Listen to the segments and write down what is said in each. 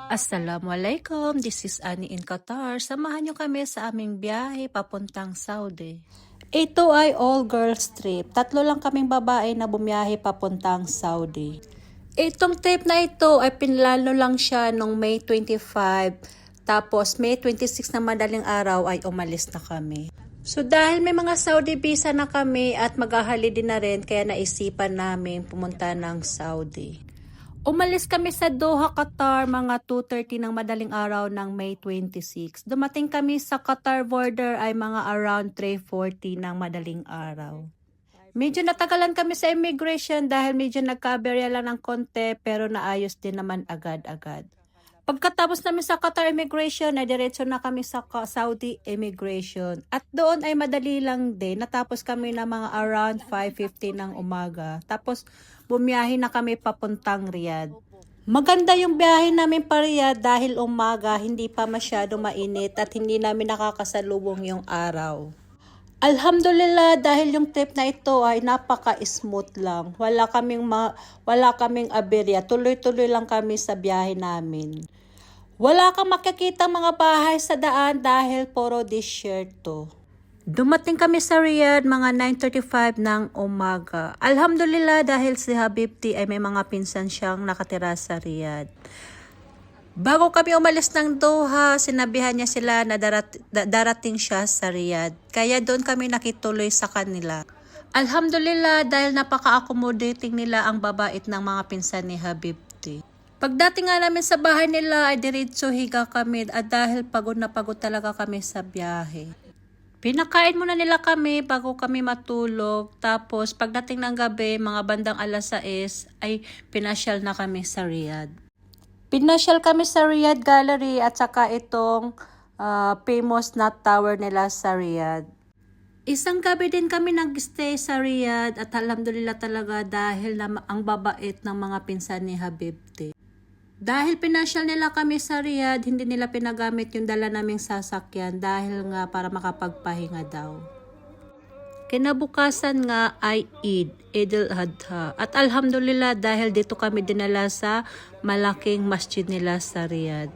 Assalamualaikum, this is Annie in Qatar. Samahan niyo kami sa aming biyahe papuntang Saudi. Ito ay all-girls trip. Tatlo lang kaming babae na bumiyahe papuntang Saudi. Itong trip na ito ay pinlano lang siya noong May 25. Tapos May 26 na madaling araw ay umalis na kami. So dahil may mga Saudi visa na kami at maghahali din na rin, kaya naisipan namin pumunta ng Saudi. Umalis kami sa Doha, Qatar mga 2:30 ng madaling araw ng May 26. Dumating kami sa Qatar border ay mga around 3:40 ng madaling araw. Medyo natagalan kami sa immigration dahil medyo nagka-aberya lang ng konti, pero naayos din naman agad-agad. Pagkatapos namin sa Qatar immigration, ay diretso na kami sa Saudi immigration. At doon ay madali lang din. Natapos kami na mga around 5:50 ng umaga. Tapos bumiyahe na kami papuntang Riyadh. Maganda yung biyahe namin pa Riyadh dahil umaga, hindi pa masyado mainit at hindi namin nakakasalubong yung araw. Alhamdulillah, dahil yung trip na ito ay napaka-smooth lang. Wala kaming aberya. Tuloy-tuloy lang kami sa biyahe namin. Wala kang makikita mga bahay sa daan dahil puro desert to. Dumating kami sa Riyadh mga 9:35 ng umaga. Alhamdulillah, dahil si Habibti ay may mga pinsan siyang nakatira sa Riyadh. Bago kami umalis ng Doha, sinabihan niya sila na darating siya sa Riyadh. Kaya doon kami nakituloy sa kanila. Alhamdulillah, dahil napaka-accommodating nila ang babait ng mga pinsan ni Habibti. Pagdating nga namin sa bahay nila ay diretso higa kami at dahil pagod na pagod talaga kami sa biyahe. Pinakain muna nila kami bago kami matulog. Tapos pagdating ng gabi, mga bandang alas 6 ay pinasyal na kami sa Riyadh. Pinasyal kami sa Riyadh Gallery at saka itong famous na tower nila sa Riyadh. Isang gabi din kami nag-stay sa Riyadh at alhamdulillah talaga dahil ang babait ng mga pinsan ni Habibti. Dahil pinasyal nila kami sa Riyadh, hindi nila pinagamit yung dala naming sasakyan dahil nga para makapagpahinga daw. Kinabukasan nga ay Eid al-Adha. At alhamdulillah dahil dito kami dinala sa malaking masjid nila sa Riyadh.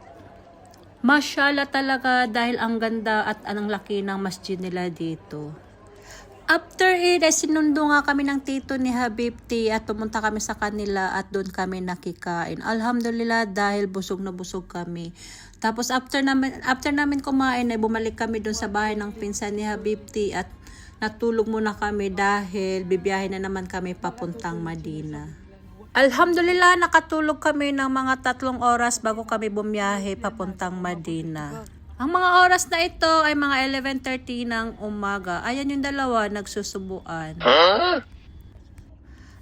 Mashallah talaga dahil ang ganda at ang laki ng masjid nila dito. After Eid ay sinundo nga kami ng tito ni Habibti at pumunta kami sa kanila at doon kami nakikain. Alhamdulillah dahil busog na busog kami. Tapos after namin kumain ay bumalik kami doon sa bahay ng pinsan ni Habibti at natulog muna kami dahil bibiyahe na naman kami papuntang Madina. Alhamdulillah, nakatulog kami ng mga 3 oras bago kami bumiyahe papuntang Madina. Ang mga oras na ito ay mga 11:30 ng umaga. Ayan yung dalawa nagsusubuan.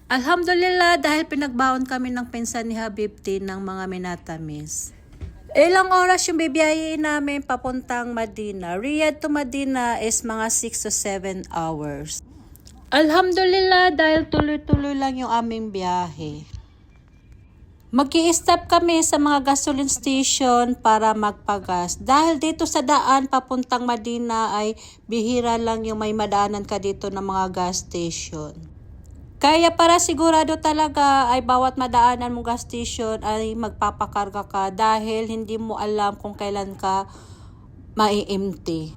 Alhamdulillah dahil pinagbaon kami ng pinsan ni Habibti ng mga minatamis. Ilang oras yung bibiyahin namin papuntang Madina. Riyadh to Madina is mga 6 to 7 hours. Alhamdulillah dahil tuloy-tuloy lang yung aming biyahe. Mag-i-stop kami sa mga gasoline station para magpagas. Dahil dito sa daan papuntang Madina ay bihira lang yung may madaanan ka dito ng mga gas station. Kaya para sigurado talaga ay bawat madaanan mong gas station ay magpapakarga ka dahil hindi mo alam kung kailan ka mai-empty.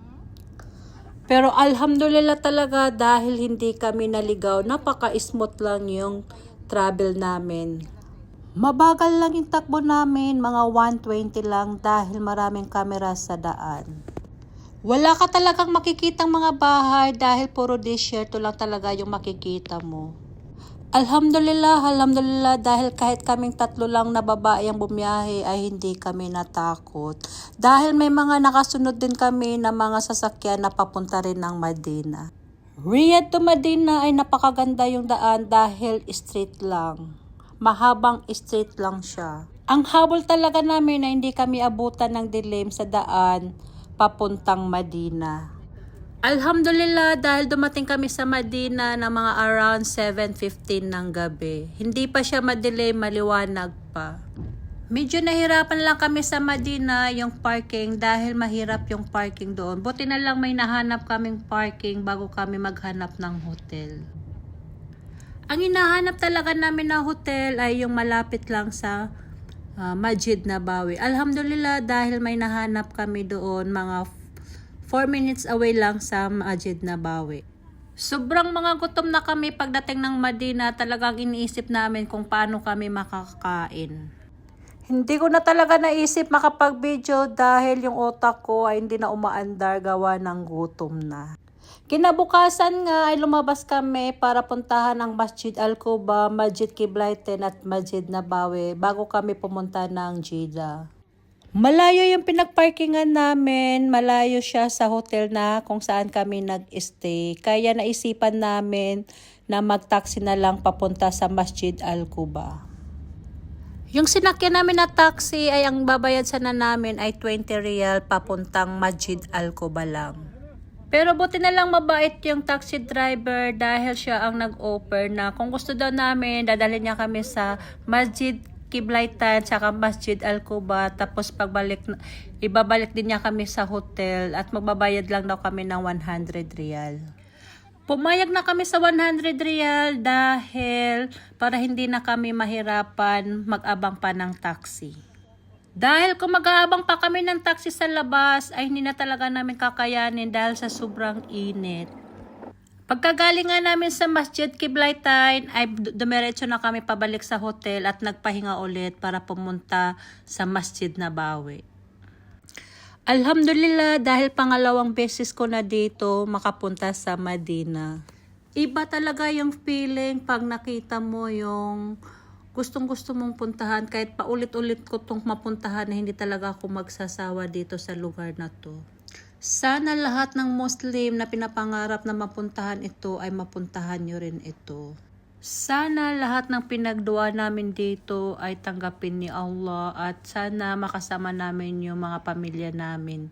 Pero alhamdulillah talaga dahil hindi kami naligaw, napaka-smooth lang yung travel namin. Mabagal lang yung takbo namin, mga 120 lang dahil maraming kamera sa daan. Wala ka talagang makikitang mga bahay dahil puro desert lang talaga yung makikita mo. Alhamdulillah dahil kahit kaming 3 lang na babae ang bumiyahe ay hindi kami natakot. Dahil may mga nakasunod din kami na mga sasakyan na papunta rin ng Madina. Riyadh to Madina ay napakaganda yung daan dahil straight lang. Mahabang straight lang siya. Ang habol talaga namin na hindi kami abutan ng dilim sa daan papuntang Madina. Alhamdulillah dahil dumating kami sa Madina na mga around 7:15 ng gabi. Hindi pa siya madilim, maliwanag pa. Medyo nahirapan lang kami sa Madina yung parking dahil mahirap yung parking doon. Buti na lang may nahanap kaming parking bago kami maghanap ng hotel. Ang hinahanap talaga namin na hotel ay yung malapit lang sa Masjid Nabawi. Alhamdulillah dahil may nahanap kami doon, mga 4 minutes away lang sa Masjid Nabawi. Sobrang mga gutom na kami pagdating ng Madina, talagang iniisip namin kung paano kami makakain. Hindi ko na talaga naisip makapag-video dahil yung otak ko ay hindi na umaandar gawa ng gutom na. Kinabukasan nga ay lumabas kami para puntahan ang Masjid Al-Quba, Masjid Kiblaiten at Masjid Nabawi bago kami pumunta ng Jeddah. Malayo yung pinagparkingan namin, malayo siya sa hotel na kung saan kami nag-stay. Kaya naisipan namin na mag-taxi na lang papunta sa Masjid Al-Quba. Yung sinakyan namin na taxi ay ang babayad sana namin ay 20 riyal papuntang Masjid Al-Quba lang. Pero buti na lang mabait yung taxi driver dahil siya ang nag-offer na kung gusto daw namin, dadalhin niya kami sa Masjid Kiblaiten saka Masjid Al-Quba, tapos ibabalik din niya kami sa hotel at magbabayad lang daw kami ng 100 riyal. Pumayag na kami sa 100 riyal dahil para hindi na kami mahirapan mag-abang pa ng taxi. Dahil kung mag-aabang pa kami ng taxi sa labas ay hindi na talaga namin kakayanin dahil sa sobrang init. Pagkagaling nga namin sa Masjid Kiblaiten ay dumiretso na kami pabalik sa hotel at nagpahinga ulit para pumunta sa Masjid Nabawi. Alhamdulillah dahil pangalawang beses ko na dito makapunta sa Madina. Iba talaga yung feeling pag nakita mo yung gustong-gusto mong puntahan, kahit paulit-ulit ko itong mapuntahan na hindi talaga ako magsasawa dito sa lugar na to. Sana lahat ng Muslim na pinapangarap na mapuntahan ito ay mapuntahan nyo rin ito. Sana lahat ng pinagdua namin dito ay tanggapin ni Allah at sana makasama namin yung mga pamilya namin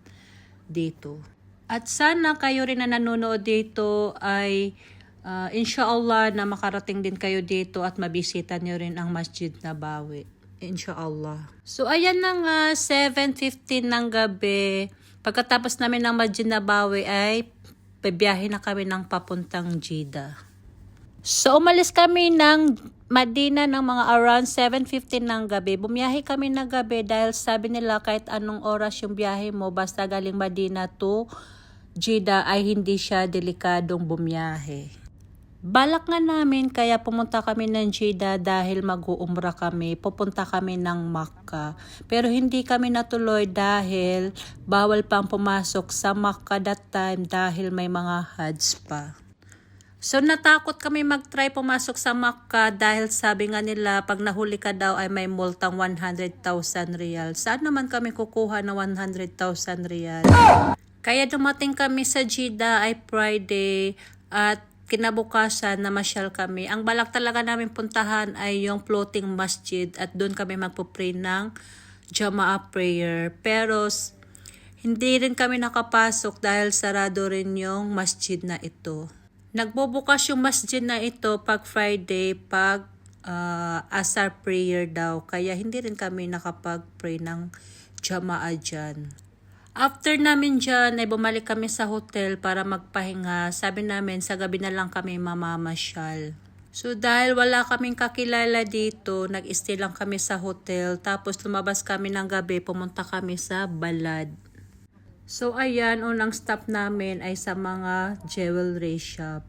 dito. At sana kayo rin na nanonood dito ay inshallah na makarating din kayo dito at mabisita nyo rin ang Masjid Nabawi. Inshallah. So ayan na nga, 7:15 ng gabi. Pagkatapos namin ng Masjid Nabawi ay bibiyahe na kami ng papuntang Jeddah. So umalis kami ng Madina ng mga around 7:15 ng gabi. Bumiyahe kami ng gabi dahil sabi nila kahit anong oras yung biyahe mo basta galing Madina to Jeddah ay hindi siya delikadong bumiyahe. Balak nga namin kaya pumunta kami ng Jeddah dahil mag-uumra kami, pupunta kami ng Makkah. Pero hindi kami natuloy dahil bawal pang pumasok sa Makkah that time dahil may mga Hajj pa. So natakot kami mag-try pumasok sa Makkah dahil sabi nga nila pag nahuli ka daw ay may multang 100,000 riyal. Saan naman kami kukuha ng 100,000 riyal? Kaya dumating kami sa Jeddah ay Friday at kinabukasan namasyal kami. Ang balak talaga namin puntahan ay yung floating masjid at doon kami magpo-pray ng Jama'ah prayer. Pero hindi rin kami nakapasok dahil sarado rin yung masjid na ito. Nagbubukas yung masjid na ito pag Friday, pag Asar prayer daw. Kaya hindi rin kami nakapag-pray ng Jama'ah dyan. After namin dyan, ay bumalik kami sa hotel para magpahinga. Sabi namin, sa gabi na lang kami mamamasyal. So dahil wala kaming kakilala dito, nag-stay lang kami sa hotel. Tapos lumabas kami ng gabi, pumunta kami sa Balad. So ayan, unang stop namin ay sa mga jewelry shop.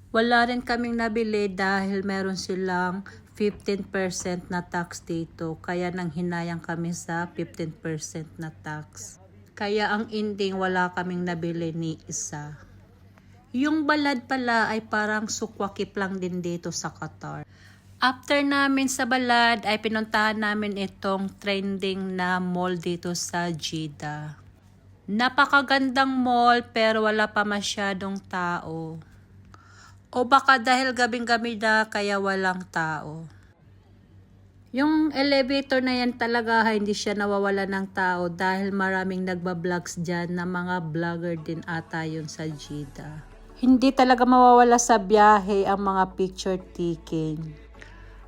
Wala rin kaming nabili dahil meron silang 15% na tax dito. Kaya nang hinayang kami sa 15% na tax. Kaya ang ending wala kaming nabili ni isa. Yung Balad pala ay parang sukwakip lang din dito sa Qatar. After namin sa Balad ay pinuntahan namin itong trending na mall dito sa Jeddah. Napakagandang mall pero wala pa masyadong tao. O baka dahil gabing-gabi na kaya walang tao. Yung elevator na yan talaga hindi siya nawawala ng tao dahil maraming nagba-vlogs dyan na mga vlogger din ata yun sa Jeddah. Hindi talaga mawawala sa biyahe ang mga picture taking.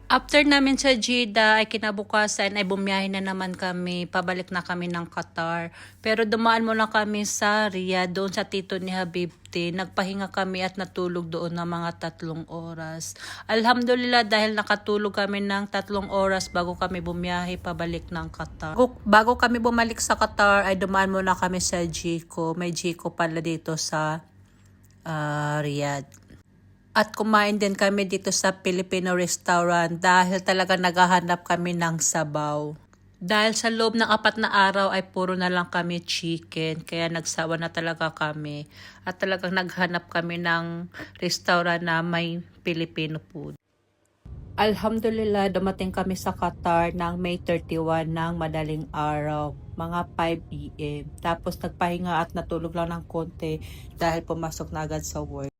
After namin sa Jeddah ay kinabukasan ay bumiyahe na naman kami, pabalik na kami ng Qatar. Pero dumaan muna kami sa Riyadh, doon sa tito ni Habibti. Nagpahinga kami at natulog doon ng mga 3 oras. Alhamdulillah dahil nakatulog kami ng 3 oras bago kami bumiyahe pabalik ng Qatar. Bago kami bumalik sa Qatar ay dumaan muna kami sa Jiko. May Jiko pala dito sa Riyadh. At kumain din kami dito sa Filipino restaurant dahil talaga naghahanap kami ng sabaw. Dahil sa loob ng 4 na araw ay puro na lang kami chicken, kaya nagsawa na talaga kami. At talagang naghanap kami ng restaurant na may Filipino food. Alhamdulillah, dumating kami sa Qatar ng May 31 ng madaling araw, mga 5 p.m. Tapos nagpahinga at natulog lang ng konti dahil pumasok na agad sa work.